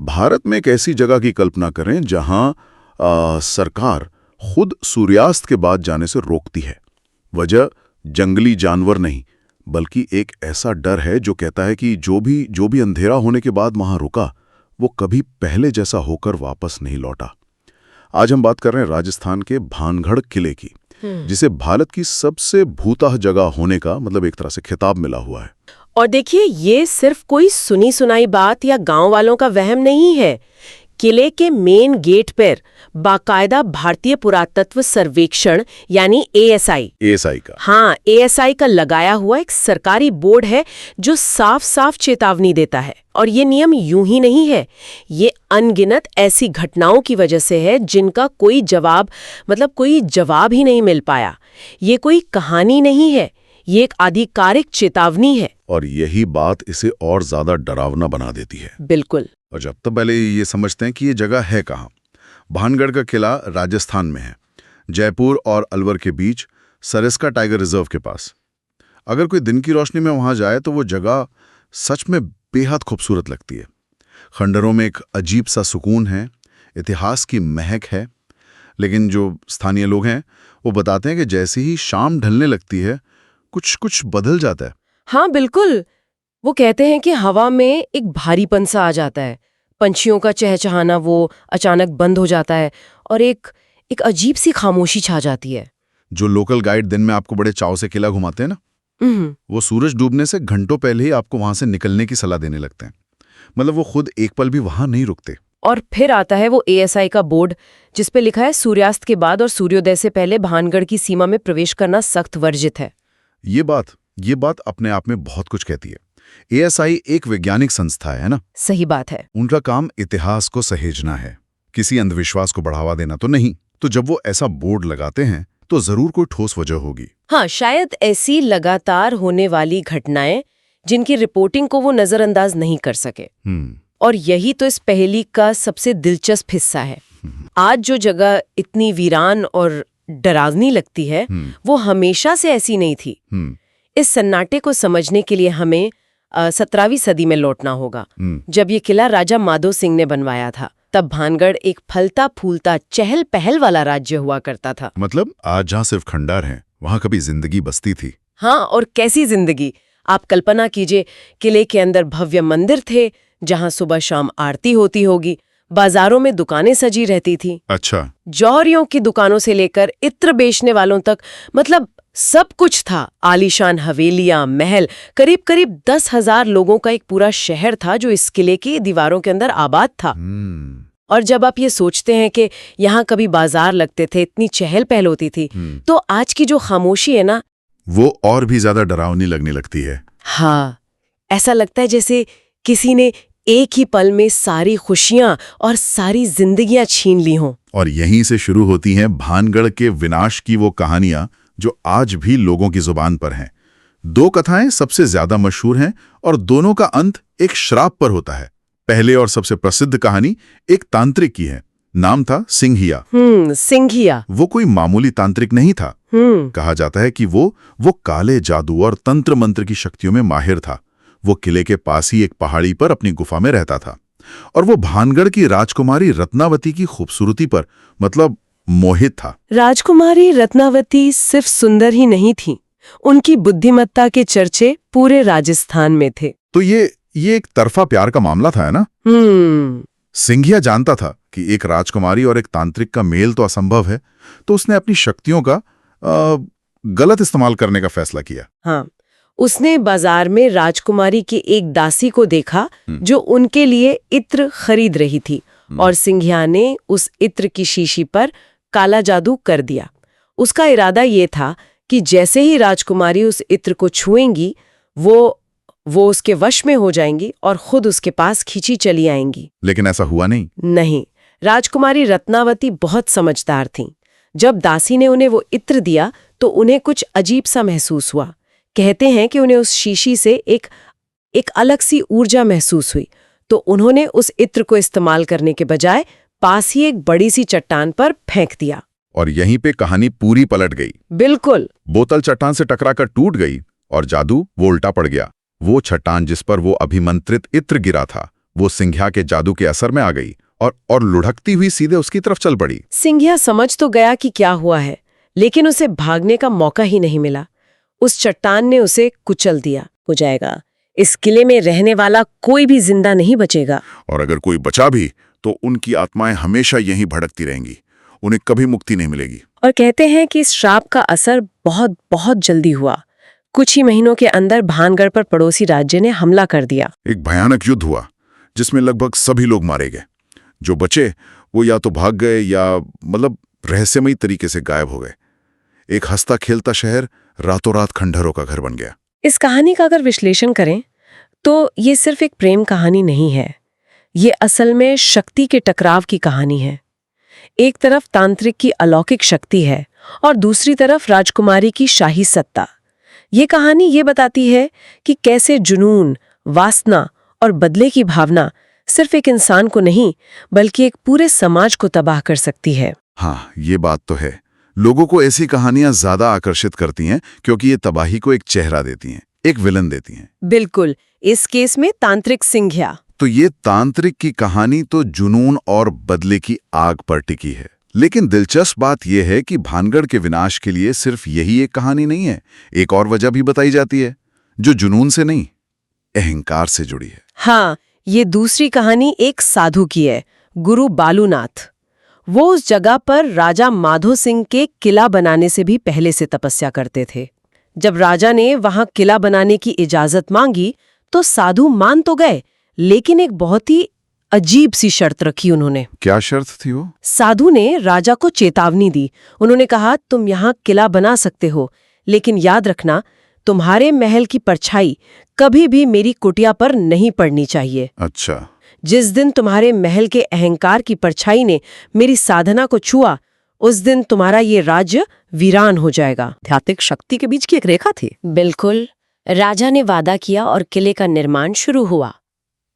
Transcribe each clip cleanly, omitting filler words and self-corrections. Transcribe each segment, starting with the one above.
भारत में एक ऐसी जगह की कल्पना करें जहां सरकार खुद सूर्यास्त के बाद जाने से रोकती है। वजह जंगली जानवर नहीं, बल्कि एक ऐसा डर है जो कहता है कि जो भी अंधेरा होने के बाद वहां रुका, वो कभी पहले जैसा होकर वापस नहीं लौटा। आज हम बात कर रहे हैं राजस्थान के भानगढ़ किले की, जिसे भारत की सबसे भूतह जगह होने का मतलब एक तरह से खिताब मिला हुआ है। और देखिए, ये सिर्फ कोई सुनी सुनाई बात या गांव वालों का वहम नहीं है। किले के मेन गेट पर बाकायदा भारतीय पुरातत्व सर्वेक्षण यानी एएसआई का लगाया हुआ एक सरकारी बोर्ड है जो साफ साफ चेतावनी देता है। और ये नियम यूं ही नहीं है, ये अनगिनत ऐसी घटनाओं की वजह से है जिनका कोई जवाब ही नहीं मिल पाया। ये कोई कहानी नहीं है, ये एक आधिकारिक चेतावनी है। और यही बात इसे और ज्यादा डरावना बना देती है। बिल्कुल। और जब तक पहले ये समझते हैं कि ये जगह है कहाँ। भानगढ़ का किला राजस्थान में है, जयपुर और अलवर के बीच, सरिस्का टाइगर रिजर्व के पास। अगर कोई दिन की रोशनी में वहां जाए तो वो जगह सच में बेहद खूबसूरत लगती है। खंडरों में एक अजीब सा सुकून है, इतिहास की महक है। लेकिन जो स्थानीय लोग हैं वो बताते हैं कि जैसे ही शाम ढलने लगती है, कुछ बदल जाता है। हाँ बिल्कुल, वो कहते हैं कि हवा में एक भारीपन सा आ जाता है, पंछियों का चहचहाना वो अचानक बंद हो जाता है और एक अजीब सी खामोशी छा जाती है। जो लोकल गाइड दिन में आपको बड़े चाव से किला घुमाते हैं ना, वो सूरज डूबने से घंटों पहले ही आपको वहां से निकलने की सलाह देने लगते हैं। मतलब वो खुद एक पल भी वहां नहीं रुकते। और फिर आता है वो एएसआई का बोर्ड, जिसपे लिखा है सूर्यास्त के बाद और सूर्योदय से पहले भानगढ़ की सीमा में प्रवेश करना सख्त वर्जित है। ये बात अपने आप में बहुत कुछ कहती है। एएसआई एक वैज्ञानिक संस्था है ना? सही बात है। उनका काम इतिहास को सहेजना है, किसी अंधविश्वास को बढ़ावा देना तो नहीं। तो जब वो ऐसा बोर्ड लगाते हैं तो जरूर कोई ठोस वजह होगी। हाँ, शायद ऐसी लगातार होने वाली घटनाएं जिनकी रिपोर्टिंग को वो नजरअंदाज नहीं कर सके। और यही तो इस पहेली का सबसे दिलचस्प हिस्सा है। आज जो जगह इतनी वीरान और डरावनी लगती है, वो हमेशा से ऐसी नहीं थी। इस सन्नाटे को समझने के लिए हमें 17वीं सदी में लौटना होगा, जब ये किला राजा माधो सिंह ने बनवाया था। तब भानगढ़ एक फलता फूलता चहल पहल वाला राज्य हुआ करता था। मतलब आज जहाँ सिर्फ खंडार हैं, वहाँ कभी जिंदगी बसती थी। हाँ, और कैसी जिंदगी! आप कल्पना कीजिए, किले के अंदर भव्य मंदिर थे जहाँ सुबह शाम आरती होती होगी। बाजारों में दुकानें सजी रहती थी। अच्छा। जौहरियों की दुकानों से लेकर इत्र बेचने वालों तक, मतलब सब कुछ था। आलीशान हवेलियां, महल, करीब 10,000 लोगों का एक पूरा शहर था जो इस किले की दीवारों के अंदर आबाद था। और जब आप ये सोचते हैं कि यहाँ कभी बाजार लगते थे, इतनी चहल पहल होती थी, तो आज की जो खामोशी है ना, वो और भी ज्यादा डरावनी लगने लगती है। हाँ, ऐसा लगता है जैसे किसी ने एक ही पल में सारी खुशियां और सारी जिंदगियां छीन ली हों। और यहीं से शुरू होती हैं भानगढ़ के विनाश की वो कहानियां जो आज भी लोगों की जुबान पर हैं। 2 कथाएं सबसे ज्यादा मशहूर हैं और दोनों का अंत एक श्राप पर होता है। पहले और सबसे प्रसिद्ध कहानी एक तांत्रिक की है, नाम था सिंघिया। सिंघिया वो कोई मामूली तांत्रिक नहीं था। कहा जाता है कि वो काले जादू और तंत्र मंत्र की शक्तियों में माहिर था। वो किले के पास ही एक पहाड़ी पर अपनी गुफा में रहता था और वो भानगढ़ की राजकुमारी रत्नावती की खूबसूरती पर मतलब मोहित था। राजकुमारी रत्नावती सिर्फ सुंदर ही नहीं थी, उनकी बुद्धिमत्ता के चर्चे पूरे राजस्थान में थे। तो ये एक तरफा प्यार का मामला था, है ना? सिंघिया जानता था कि एक राजकुमारी और एक तांत्रिक का मेल तो असंभव है, तो उसने अपनी शक्तियों का गलत इस्तेमाल करने का फैसला किया। हाँ, उसने बाजार में राजकुमारी की एक दासी को देखा जो उनके लिए इत्र खरीद रही थी, और सिंघिया ने उस इत्र की शीशी पर काला जादू कर दिया। उसका इरादा ये था कि जैसे ही राजकुमारी उस इत्र को छुएंगी, वो उसके वश में हो जाएंगी और खुद उसके पास खींची चली आएंगी। लेकिन ऐसा हुआ नहीं। नहीं, राजकुमारी रत्नावती बहुत समझदार थीं। जब दासी ने उन्हें वो इत्र दिया तो उन्हें कुछ अजीब सा महसूस हुआ। कहते हैं कि उन्हें उस शीशी से एक अलग सी ऊर्जा महसूस हुई, तो उन्होंने उस इत्र को इस्तेमाल करने के बजाय पास ही एक बड़ी सी चट्टान पर फेंक दिया। और यहीं पे कहानी पूरी पलट गई। बिल्कुल। बोतल चट्टान से टकराकर टूट गई और जादू वो उल्टा पड़ गया। वो चट्टान जिस पर वो अभिमंत्रित इत्र गिरा था, वो सिंघिया के जादू के असर में आ गई और लुढ़कती हुई सीधे उसकी तरफ चल पड़ी। सिंघिया समझ तो गया कि क्या हुआ है, लेकिन उसे भागने का मौका ही नहीं मिला। उस चट्टान ने उसे कुचल दिया। हो जाएगा, इस किले में रहने वाला कोई भी जिंदा नहीं बचेगा। और अगर कोई बचा भी तो उनकी आत्माएं हमेशा यहीं भड़कती रहेंगी, उन्हें कभी मुक्ति नहीं मिलेगी। और कहते हैं कि इस श्राप का असर बहुत बहुत जल्दी हुआ। कुछ ही महीनों के अंदर भानगढ़ पर पड़ोसी राज्य ने हमला कर दिया। एक भयानक युद्ध हुआ जिसमें लगभग सभी लोग मारे गए। जो बचे वो या तो भाग गए या रहस्यमयी तरीके से गायब हो गए। एक हंसता खेलता शहर रातों रात खंडहरों का घर बन गया। इस कहानी का अगर विश्लेषण करें तो ये सिर्फ एक प्रेम कहानी नहीं है, ये असल में शक्ति के टकराव की कहानी है। एक तरफ तांत्रिक की अलौकिक शक्ति है और दूसरी तरफ राजकुमारी की शाही सत्ता। ये कहानी ये बताती है कि कैसे जुनून, वासना और बदले की भावना सिर्फ एक इंसान को नहीं बल्कि एक पूरे समाज को तबाह कर सकती है। हाँ, ये बात तो है। लोगों को ऐसी कहानियां ज्यादा आकर्षित करती हैं क्योंकि ये तबाही को एक चेहरा देती हैं, एक विलन देती हैं। बिल्कुल, इस केस में तांत्रिक सिंघिया। तो ये तांत्रिक की कहानी तो जुनून और बदले की आग पर टिकी है। लेकिन दिलचस्प बात यह है कि भानगढ़ के विनाश के लिए सिर्फ यही एक कहानी नहीं है। एक और वजह भी बताई जाती है जो जुनून से नहीं, अहंकार से जुड़ी है। हाँ, ये दूसरी कहानी एक साधु की है, गुरु बालूनाथ। वो उस जगह पर राजा माधो सिंह के किला बनाने से भी पहले से तपस्या करते थे। जब राजा ने वहां किला बनाने की इजाजत मांगी तो साधु मान तो गए, लेकिन एक बहुत ही अजीब सी शर्त रखी उन्होंने। क्या शर्त थी वो? साधु ने राजा को चेतावनी दी। उन्होंने कहा, तुम यहाँ किला बना सकते हो, लेकिन याद रखना तुम्हारे महल की परछाई कभी भी मेरी कुटिया पर नहीं पड़नी चाहिए। अच्छा। जिस दिन तुम्हारे महल के अहंकार की परछाई ने मेरी साधना को छुआ, उस दिन तुम्हारा ये राज्य वीरान हो जाएगा। आध्यात्मिक शक्ति के बीच की एक रेखा थी। बिल्कुल। राजा ने वादा किया और किले का निर्माण शुरू हुआ।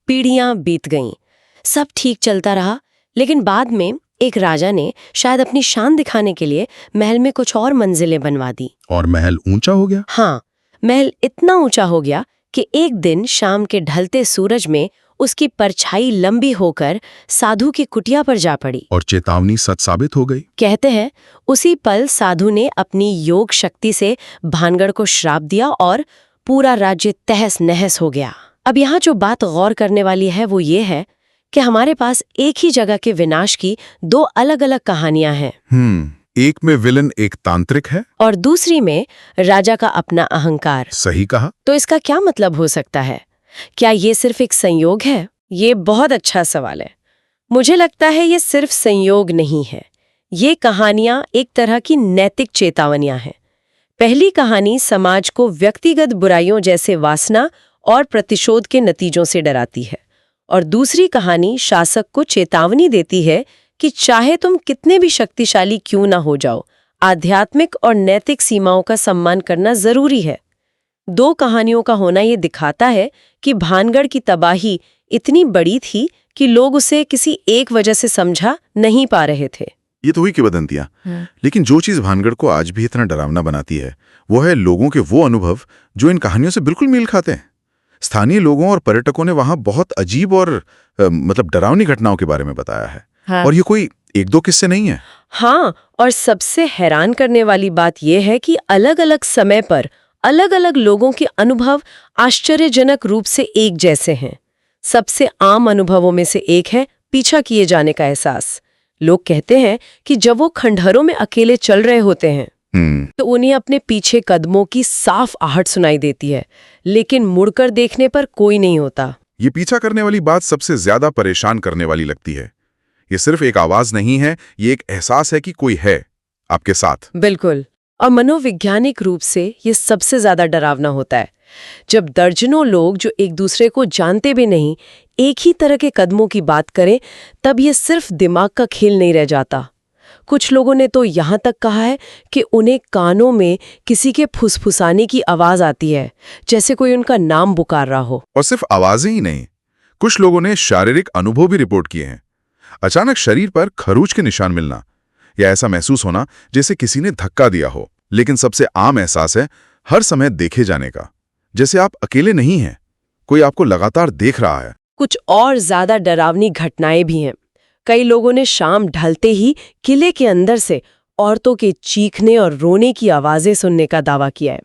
पीढ़ियां बीत गईं, सब ठीक चलता रहा, लेकिन बाद में एक राजा ने शायद अपनी शान दिखाने के लिए महल में कुछ और मंजिलें बनवा दी। और महल ऊंचा हो गया? हाँ, महल इतना ऊंचा हो गया कि एक दिन शाम के ढलते सूरज में उसकी परछाई लंबी होकर साधु की कुटिया पर जा पड़ी। और चेतावनी सच साबित हो गई। कहते हैं उसी पल साधु ने अपनी योग शक्ति से भानगढ़ को श्राप दिया और पूरा राज्य तहस नहस हो गया। अब यहाँ जो बात गौर करने वाली है वो ये है कि हमारे पास एक ही जगह के विनाश की दो अलग अलग कहानियां हैं। एक में विलन एक तांत्रिक है और दूसरी में राजा का अपना अहंकार। सही कहा। तो इसका क्या मतलब हो सकता है? क्या ये सिर्फ एक संयोग है? ये बहुत अच्छा सवाल है। मुझे लगता है ये सिर्फ संयोग नहीं है। ये कहानियां एक तरह की नैतिक चेतावनियां हैं। पहली कहानी समाज को व्यक्तिगत बुराइयों जैसे वासना और प्रतिशोध के नतीजों से डराती है, और दूसरी कहानी शासक को चेतावनी देती है कि चाहे तुम कितने भी शक्तिशाली क्यों ना हो जाओ, आध्यात्मिक और नैतिक सीमाओं का सम्मान करना जरूरी है। दो कहानियों का होना ये दिखाता है कि भानगढ़ की तबाही इतनी बड़ी थी कि लोग उसे किसी एक वजह से समझा नहीं पा रहे थे। ये तो हुई किंवदंतियां। लेकिन जो चीज भानगढ़ को आज भी इतना डरावना बनाती है वो है लोगों के वो अनुभव जो इन कहानियों से बिल्कुल मेल खाते हैं। स्थानीय लोगों और पर्यटकों ने वहां बहुत अजीब और डरावनी घटनाओं के बारे में बताया है। हाँ। और ये कोई एक दो किस्से नहीं है। हाँ, और सबसे हैरान करने वाली बात यह है कि अलग अलग समय पर अलग अलग लोगों के अनुभव आश्चर्यजनक रूप से एक जैसे हैं। सबसे आम अनुभवों में से एक है पीछा किए जाने का एहसास। लोग कहते हैं कि जब वो खंडहरों में अकेले चल रहे होते हैं तो उन्हें अपने पीछे कदमों की साफ आहट सुनाई देती है, लेकिन मुड़कर देखने पर कोई नहीं होता। ये पीछा करने वाली बात सबसे ज्यादा परेशान करने वाली लगती है। ये सिर्फ एक आवाज नहीं है, ये एक एहसास है कि कोई है आपके साथ। बिल्कुल। और मनोवैज्ञानिक रूप से ये सबसे ज्यादा डरावना होता है जब दर्जनों लोग जो एक दूसरे को जानते भी नहीं एक ही तरह के कदमों की बात करें, तब ये सिर्फ दिमाग का खेल नहीं रह जाता। कुछ लोगों ने तो यहाँ तक कहा है कि उन्हें कानों में किसी के फुसफुसाने की आवाज आती है, जैसे कोई उनका नाम पुकार रहा हो। और सिर्फ आवाजें ही नहीं, कुछ लोगों ने शारीरिक अनुभव भी रिपोर्ट किए हैं। अचानक शरीर पर खरोंच के निशान मिलना या ऐसा महसूस होना जैसे किसी ने धक्का दिया हो। लेकिन सबसे आम एहसास है हर समय देखे जाने का, जैसे आप अकेले नहीं हैं, कोई आपको लगातार देख रहा है। कुछ और ज्यादा डरावनी घटनाएं भी हैं। कई लोगों ने शाम ढलते ही किले के अंदर से औरतों के चीखने और रोने की आवाजें सुनने का दावा किया है।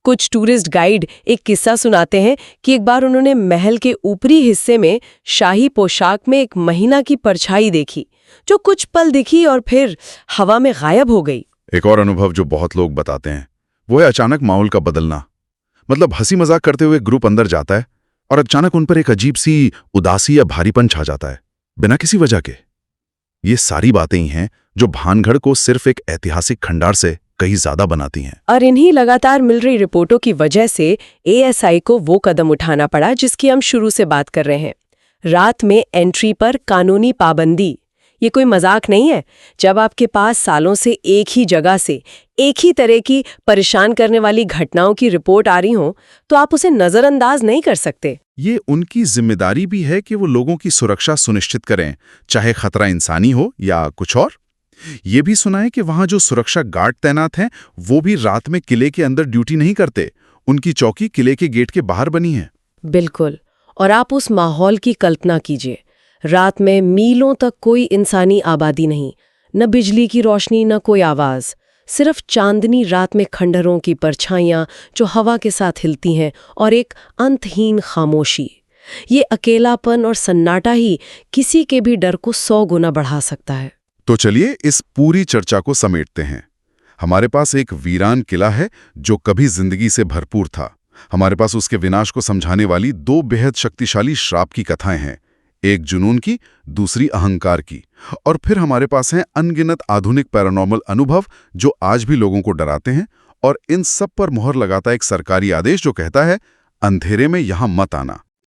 कुछ टूरिस्ट गाइड एक किस्सा सुनाते हैं कि एक बार उन्होंने महल के ऊपरी हिस्से में शाही पोशाक में एक महिला की परछाई देखी, जो कुछ पल दिखी और फिर हवा में गायब हो गई। एक और अनुभव जो बहुत लोग बताते हैं वो है अचानक माहौल का बदलना। मतलब हंसी मजाक करते हुए ग्रुप अंदर जाता है और अचानक उन पर एक अजीब सी उदासी या भारीपन छा जाता है, बिना किसी वजह के। ये सारी बातें ही हैं जो भानगढ़ को सिर्फ एक ऐतिहासिक खंडार से कहीं ज्यादा बनाती हैं। और इन्हीं लगातार मिल रही रिपोर्टों की वजह से एएसआई को वो कदम उठाना पड़ा जिसकी हम शुरू से बात कर रहे हैं। रात में एंट्री पर कानूनी पाबंदी। ये कोई मजाक नहीं है। जब आपके पास सालों से एक ही जगह से एक ही तरह की परेशान करने वाली घटनाओं की रिपोर्ट आ रही हो, तो आप उसे नजरअंदाज नहीं कर सकते। ये उनकी जिम्मेदारी भी है कि वो लोगों की सुरक्षा सुनिश्चित करें, चाहे खतरा इंसानी हो या कुछ और। ये भी सुना है कि वहां जो सुरक्षा गार्ड तैनात हैं वो भी रात में किले के अंदर ड्यूटी नहीं करते। उनकी चौकी किले के गेट के बाहर बनी है। बिल्कुल। और आप उस माहौल की कल्पना कीजिए। रात में मीलों तक कोई इंसानी आबादी नहीं, न बिजली की रोशनी, न कोई आवाज, सिर्फ चांदनी रात में खंडहरों की परछाइयां जो हवा के साथ हिलती हैं और एक अंतहीन खामोशी। ये अकेलापन और सन्नाटा ही किसी के भी डर को 100 गुना बढ़ा सकता है। तो चलिए इस पूरी चर्चा को समेटते हैं। हमारे पास एक वीरान किला है जो कभी जिंदगी से भरपूर था। हमारे पास उसके विनाश को समझाने वाली 2 बेहद शक्तिशाली श्राप की कथाएं हैं, एक जुनून की, दूसरी अहंकार की। और फिर हमारे पास हैं अनगिनत आधुनिक पैरानॉर्मल अनुभव जो आज भी लोगों को डराते हैं। और इन सब पर मुहर लगाता एक सरकारी आदेश जो कहता है, अंधेरे में यहां मत आना।